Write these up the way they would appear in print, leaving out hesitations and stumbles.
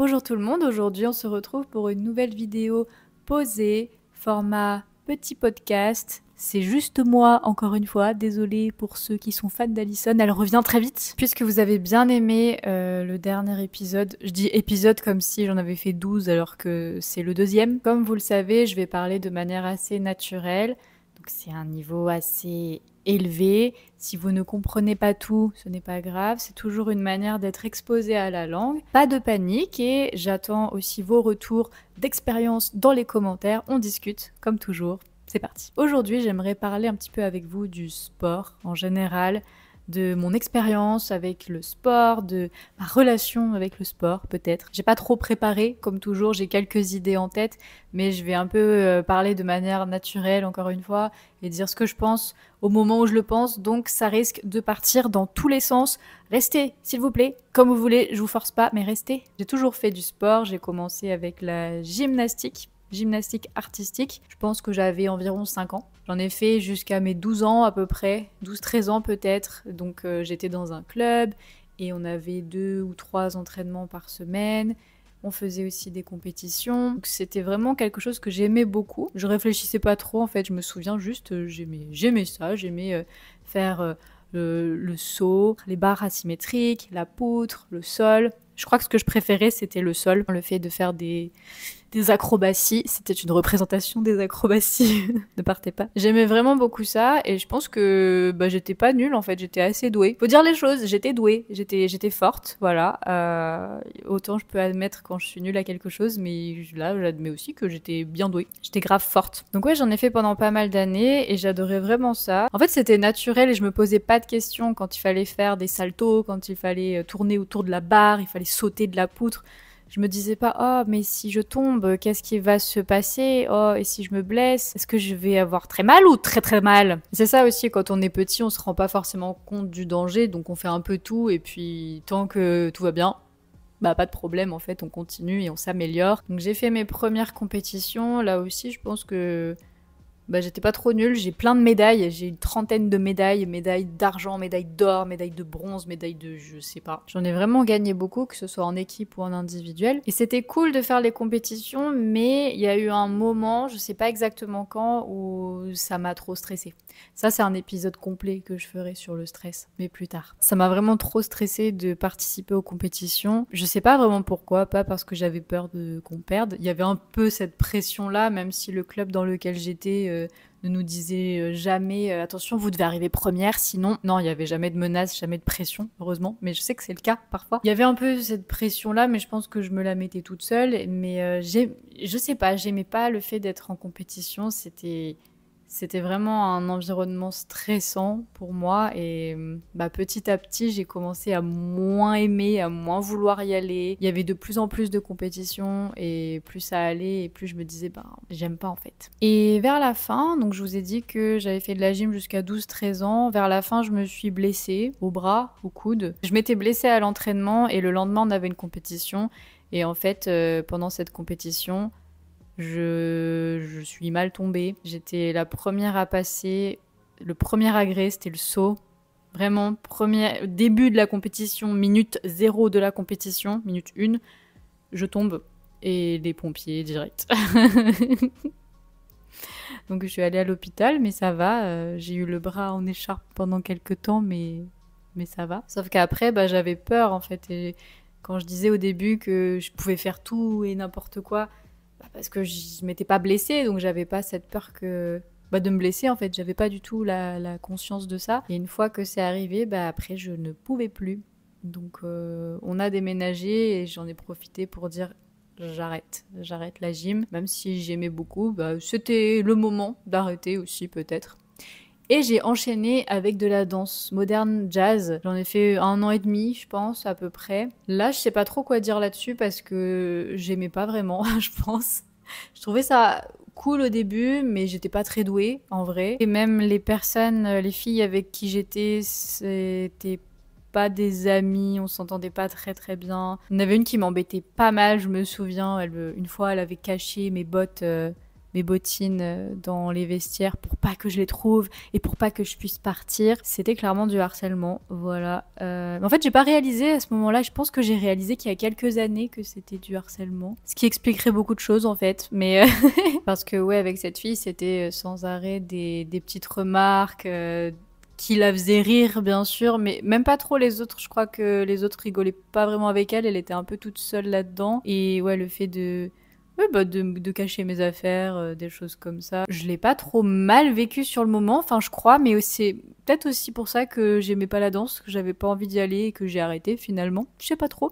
Bonjour tout le monde, aujourd'hui on se retrouve pour une nouvelle vidéo posée, format petit podcast. C'est juste moi, encore une fois, désolée pour ceux qui sont fans d'Alison, elle revient très vite. Puisque vous avez bien aimé le dernier épisode, je dis épisode comme si j'en avais fait 12 alors que c'est le deuxième. Comme vous le savez, je vais parler de manière assez naturelle, donc c'est un niveau assez élevé. Si vous ne comprenez pas tout, ce n'est pas grave, c'est toujours une manière d'être exposé à la langue. Pas de panique et j'attends aussi vos retours d'expérience dans les commentaires. On discute, comme toujours. C'est parti. Aujourd'hui, j'aimerais parler un petit peu avec vous du sport en général, de mon expérience avec le sport, de ma relation avec le sport peut-être. J'ai pas trop préparé, comme toujours, j'ai quelques idées en tête, mais je vais un peu parler de manière naturelle encore une fois et dire ce que je pense au moment où je le pense, donc ça risque de partir dans tous les sens. Restez, s'il vous plaît, comme vous voulez, je vous force pas, mais restez. J'ai toujours fait du sport, j'ai commencé avec la gymnastique artistique. Je pense que j'avais environ 5 ans. J'en ai fait jusqu'à mes 12 ans à peu près, 12-13 ans peut-être. Donc j'étais dans un club et on avait 2 ou 3 entraînements par semaine. On faisait aussi des compétitions. Donc c'était vraiment quelque chose que j'aimais beaucoup. Je réfléchissais pas trop en fait, je me souviens juste, j'aimais ça, j'aimais faire le saut, les barres asymétriques, la poutre, le sol. Je crois que ce que je préférais c'était le sol, le fait de faire des acrobaties. C'était une représentation des acrobaties. Ne partez pas. J'aimais vraiment beaucoup ça et je pense que j'étais pas nulle en fait, j'étais assez douée. Faut dire les choses, j'étais douée, j'étais forte, voilà. Autant je peux admettre quand je suis nulle à quelque chose, mais là j'admets aussi que j'étais bien douée. J'étais grave forte. Donc ouais, j'en ai fait pendant pas mal d'années et j'adorais vraiment ça. En fait, c'était naturel et je me posais pas de questions quand il fallait faire des saltos, quand il fallait tourner autour de la barre, il fallait sauter de la poutre. Je me disais pas, oh, mais si je tombe, qu'est-ce qui va se passer? Oh, et si je me blesse, est-ce que je vais avoir très mal ou très très mal? C'est ça aussi, quand on est petit, on se rend pas forcément compte du danger, donc on fait un peu tout, et puis tant que tout va bien, pas de problème, en fait, on continue et on s'améliore. Donc j'ai fait mes premières compétitions, là aussi, je pense que j'étais pas trop nulle, j'ai plein de médailles, j'ai une trentaine de médailles, médailles d'argent, médailles d'or, médailles de bronze, médailles de je sais pas. J'en ai vraiment gagné beaucoup, que ce soit en équipe ou en individuel. Et c'était cool de faire les compétitions, mais il y a eu un moment, je sais pas exactement quand, où ça m'a trop stressée. Ça, c'est un épisode complet que je ferai sur le stress, mais plus tard. Ça m'a vraiment trop stressée de participer aux compétitions. Je sais pas vraiment pourquoi, pas parce que j'avais peur qu'on perde. Il y avait un peu cette pression-là, même si le club dans lequel j'étais ne nous disait jamais attention, vous devez arriver première, sinon non, il n'y avait jamais de menace, jamais de pression, heureusement, mais je sais que c'est le cas parfois. Il y avait un peu cette pression là, mais je pense que je me la mettais toute seule, mais je sais pas, j'aimais pas le fait d'être en compétition, c'était vraiment un environnement stressant pour moi et petit à petit j'ai commencé à moins aimer, à moins vouloir y aller. Il y avait de plus en plus de compétitions et plus ça allait et plus je me disais j'aime pas en fait. Et vers la fin, donc je vous ai dit que j'avais fait de la gym jusqu'à 12-13 ans, vers la fin je me suis blessée au bras, au coude. Je m'étais blessée à l'entraînement et le lendemain on avait une compétition et en fait pendant cette compétition je suis mal tombée. J'étais la première à passer. Le premier agrès, c'était le saut. Vraiment, début de la compétition, minute 0 de la compétition, minute 1, je tombe. Et les pompiers, direct. Donc je suis allée à l'hôpital, mais ça va. J'ai eu le bras en écharpe pendant quelques temps, mais ça va. Sauf qu'après, j'avais peur, en fait. Et quand je disais au début que je pouvais faire tout et n'importe quoi, parce que je m'étais pas blessée, donc j'avais pas cette peur de me blesser en fait, j'avais pas du tout la conscience de ça. Et une fois que c'est arrivé, après je ne pouvais plus. Donc on a déménagé et j'en ai profité pour dire j'arrête la gym, même si j'aimais beaucoup, c'était le moment d'arrêter aussi peut-être. Et j'ai enchaîné avec de la danse moderne jazz. J'en ai fait 1 an et demi, je pense, à peu près. Là, je sais pas trop quoi dire là-dessus parce que j'aimais pas vraiment, je pense. Je trouvais ça cool au début, mais j'étais pas très douée, en vrai. Et même les filles avec qui j'étais, c'était pas des amies, on s'entendait pas très très bien. Il y en avait une qui m'embêtait pas mal, je me souviens. Une fois, elle avait caché mes bottes mes bottines dans les vestiaires pour pas que je les trouve et pour pas que je puisse partir. C'était clairement du harcèlement, voilà. En fait, j'ai pas réalisé à ce moment-là, je pense que j'ai réalisé qu'il y a quelques années que c'était du harcèlement. Ce qui expliquerait beaucoup de choses en fait, mais parce que ouais, avec cette fille, c'était sans arrêt des petites remarques qui la faisaient rire bien sûr, mais même pas trop les autres. Je crois que les autres rigolaient pas vraiment avec elle, elle était un peu toute seule là-dedans. Et ouais, le fait de ouais, bah de cacher mes affaires, des choses comme ça. Je l'ai pas trop mal vécu sur le moment, enfin je crois, mais c'est peut-être aussi pour ça que j'aimais pas la danse, que j'avais pas envie d'y aller et que j'ai arrêté finalement. Je sais pas trop.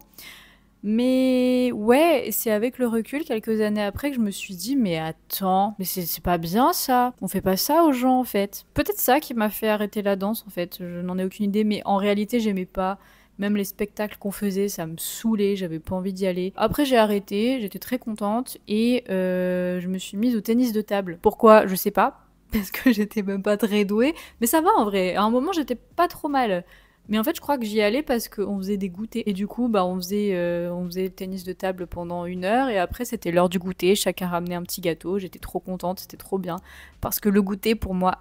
Mais ouais, c'est avec le recul, quelques années après, que je me suis dit, mais attends, mais c'est pas bien ça. On fait pas ça aux gens en fait. Peut-être ça qui m'a fait arrêter la danse en fait. Je n'en ai aucune idée, mais en réalité, j'aimais pas. Même les spectacles qu'on faisait, ça me saoulait, j'avais pas envie d'y aller. Après, j'ai arrêté, j'étais très contente et je me suis mise au tennis de table. Pourquoi? Je sais pas, parce que j'étais même pas très douée. Mais ça va en vrai. À un moment, j'étais pas trop mal. Mais en fait, je crois que j'y allais parce qu'on faisait des goûters. Et du coup, bah, on faisait le tennis de table pendant 1 heure. Et après, c'était l'heure du goûter. Chacun ramenait un petit gâteau. J'étais trop contente, c'était trop bien. Parce que le goûter, pour moi,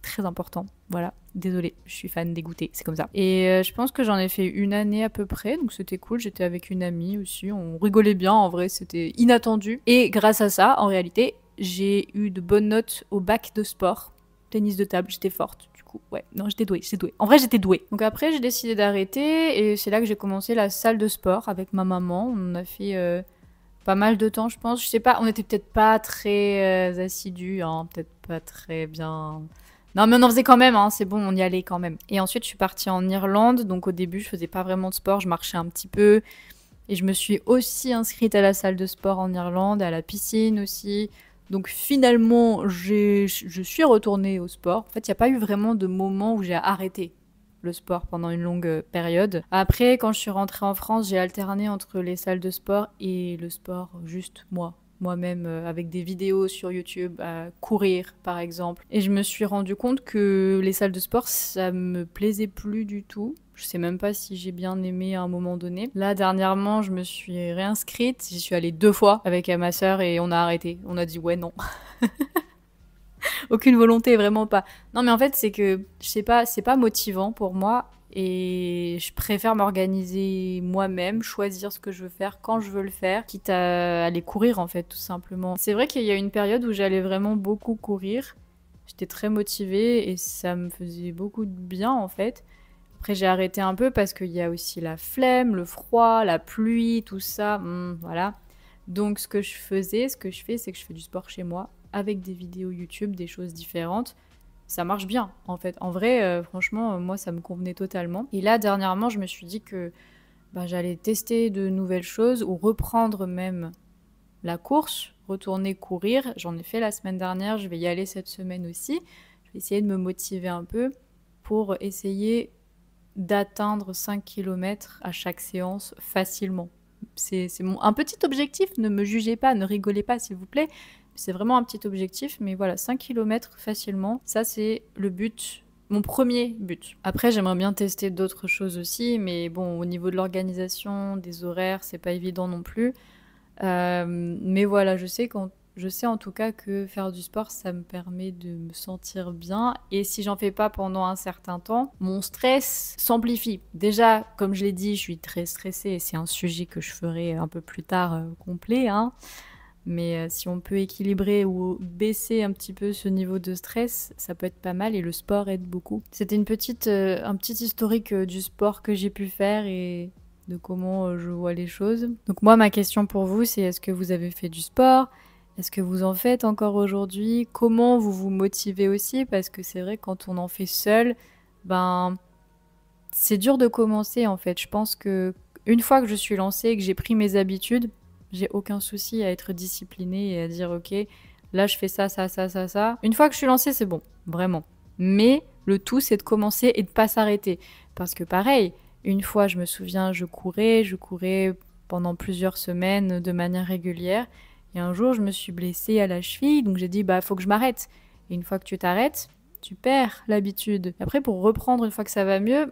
très important. Voilà, désolée, je suis fan des goûters, c'est comme ça. Et je pense que j'en ai fait 1 année à peu près, donc c'était cool. J'étais avec une amie aussi, on rigolait bien, en vrai, c'était inattendu. Et grâce à ça, en réalité, j'ai eu de bonnes notes au bac de sport. Tennis de table, j'étais forte. Du coup, ouais, non, j'étais douée. En vrai, j'étais douée. Donc après, j'ai décidé d'arrêter et c'est là que j'ai commencé la salle de sport avec ma maman. On a fait pas mal de temps, je pense. Je sais pas, on était peut-être pas très assidus, hein, peut-être pas très bien. Non, mais on en faisait quand même, hein, c'est bon, on y allait quand même. Et ensuite, je suis partie en Irlande, donc au début, je faisais pas vraiment de sport, je marchais un petit peu. Et je me suis aussi inscrite à la salle de sport en Irlande, à la piscine aussi. Donc finalement, je suis retournée au sport. En fait, il n'y a pas eu vraiment de moment où j'ai arrêté le sport pendant une longue période. Après, quand je suis rentrée en France, j'ai alterné entre les salles de sport et le sport juste moi-même, avec des vidéos sur YouTube, à courir par exemple. Et je me suis rendu compte que les salles de sport, ça me plaisait plus du tout. Je sais même pas si j'ai bien aimé à un moment donné. Là, dernièrement, je me suis réinscrite. J'y suis allée 2 fois avec ma sœur et on a arrêté. On a dit ouais, non. Aucune volonté, vraiment pas. Non, mais en fait, c'est que, je sais pas, c'est pas motivant pour moi. Et je préfère m'organiser moi-même, choisir ce que je veux faire quand je veux le faire, quitte à aller courir en fait, tout simplement. C'est vrai qu'il y a une période où j'allais vraiment beaucoup courir. J'étais très motivée et ça me faisait beaucoup de bien en fait. Après, j'ai arrêté un peu parce qu'il y a aussi la flemme, le froid, la pluie, tout ça. Voilà. Donc, ce que je fais, c'est que je fais du sport chez moi avec des vidéos YouTube, des choses différentes. Ça marche bien, en fait. En vrai, franchement, moi, ça me convenait totalement. Et là, dernièrement, je me suis dit que j'allais tester de nouvelles choses ou reprendre même la course, retourner courir. J'en ai fait la semaine dernière, je vais y aller cette semaine aussi. Je vais essayer de me motiver un peu pour essayer d'atteindre 5 km à chaque séance facilement. C'est un petit objectif, ne me jugez pas, ne rigolez pas s'il vous plaît. C'est vraiment un petit objectif, mais voilà, 5 km facilement, ça c'est le but, mon premier but. Après, j'aimerais bien tester d'autres choses aussi, mais bon, au niveau de l'organisation, des horaires, c'est pas évident non plus. Mais voilà, je sais en tout cas que faire du sport, ça me permet de me sentir bien. Et si j'en fais pas pendant un certain temps, mon stress s'amplifie. Déjà, comme je l'ai dit, je suis très stressée et c'est un sujet que je ferai un peu plus tard complet, hein. Mais si on peut équilibrer ou baisser un petit peu ce niveau de stress, ça peut être pas mal et le sport aide beaucoup. C'était un petit historique du sport que j'ai pu faire et de comment je vois les choses. Donc moi, ma question pour vous, c'est est-ce que vous avez fait du sport ? Est-ce que vous en faites encore aujourd'hui ? Comment vous vous motivez aussi ? Parce que c'est vrai, quand on en fait seul, c'est dur de commencer en fait. Je pense que une fois que je suis lancée et que j'ai pris mes habitudes, j'ai aucun souci à être disciplinée et à dire ok, là je fais ça, ça, ça, ça, ça. Une fois que je suis lancée, c'est bon, vraiment. Mais le tout, c'est de commencer et de pas s'arrêter. Parce que pareil, une fois, je me souviens, je courais pendant plusieurs semaines de manière régulière. Et un jour, je me suis blessée à la cheville, donc j'ai dit, faut que je m'arrête. Et une fois que tu t'arrêtes, tu perds l'habitude. Après, pour reprendre une fois que ça va mieux,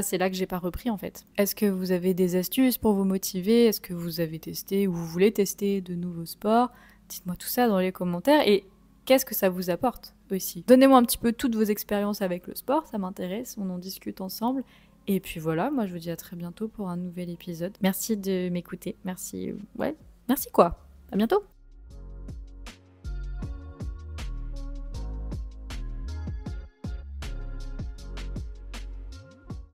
c'est là que j'ai pas repris en fait. Est-ce que vous avez des astuces pour vous motiver ? Est-ce que vous avez testé ou vous voulez tester de nouveaux sports ? Dites-moi tout ça dans les commentaires et qu'est-ce que ça vous apporte aussi. Donnez-moi un petit peu toutes vos expériences avec le sport, ça m'intéresse, on en discute ensemble. Et puis voilà, moi je vous dis à très bientôt pour un nouvel épisode. Merci de m'écouter, merci, merci quoi, à bientôt.